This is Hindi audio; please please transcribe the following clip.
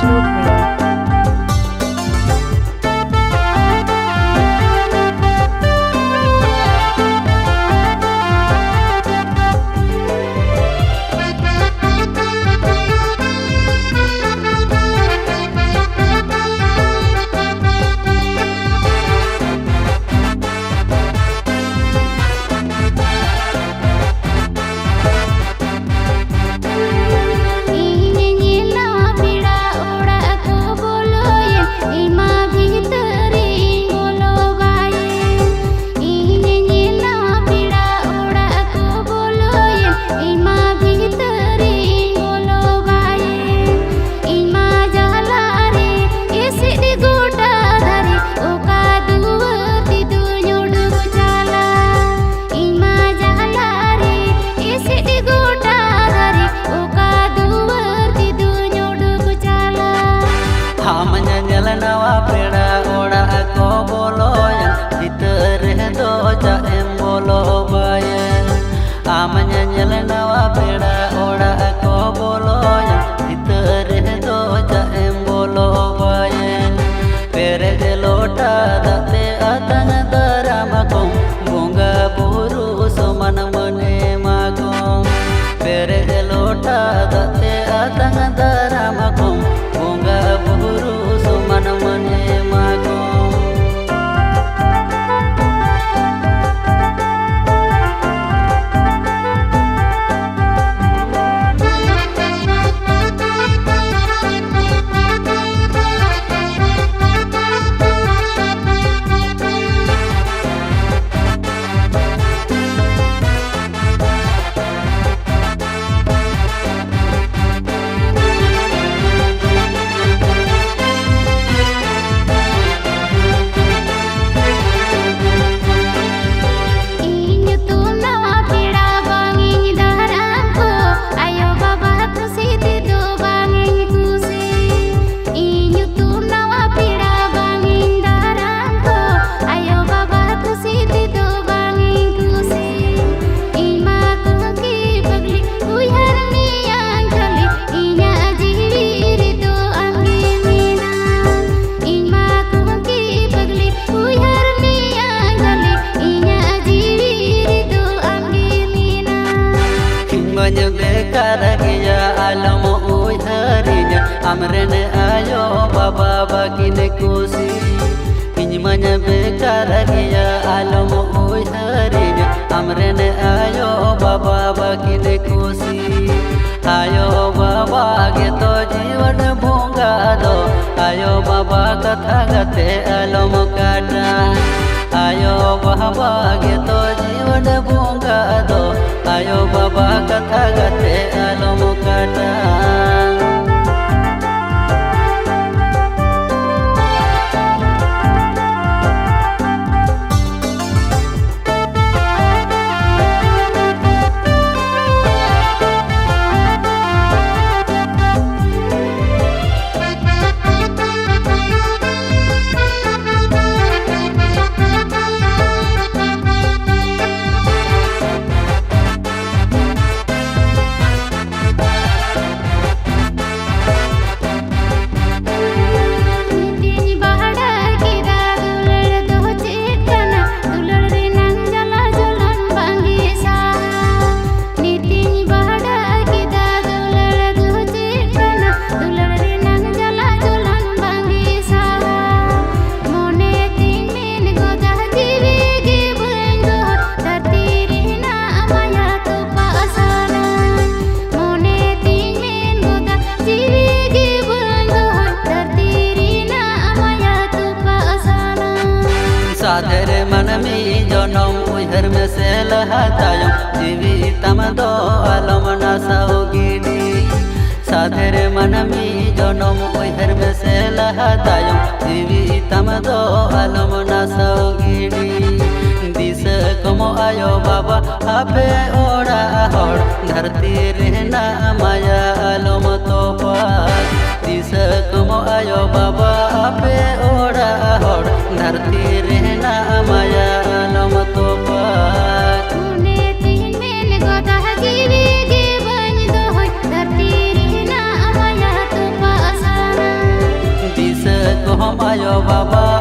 Vishnu. नवा पेड़ा ओड़ा को बोलो भीतर दो जाएम बोलो बाये आम नल नवा पेड़ा ओड़ा को बोलो भीतर दो जाएम बोलो बाये पेरे दे लोटा दाते अतंग दराम को बोंगा बुरु सोमन मने माको पेरे दे लोटा दाते अतंग दराम को बोंगा बुरु मन मने मागो बेकार गया आलम उहरिया अमरन आयो बाबा बाकी ने खुशी इन मन बेकार गया आलम उहरिया अमरन आयो बाबा बाकी ने खुशी आयो बाबा के तो जीवन भोंगा दो आयो बाबा कथा गते आलम काटा आयो बाबा के तो जीवन भोंगा दो आयो बाबा कथा गते आलम काटा साधर मन में जनम उधर में से लहतायम जीवी तम दो आलम नसाओगिनी साधर मन में जनम उधर में से लहतायम जीवी तम दो आलम नसाओगिनी दिस कमो आयो बाबा आपे ओड़ा होड़ धरती रहना माया आलम तो पार दिस कमो आयो बाबा आपे ओड़ा होड़ धरती रहना माया आलम तो पार जीवन दो धरती रहना माया तो पार જન્મ આયો બાબા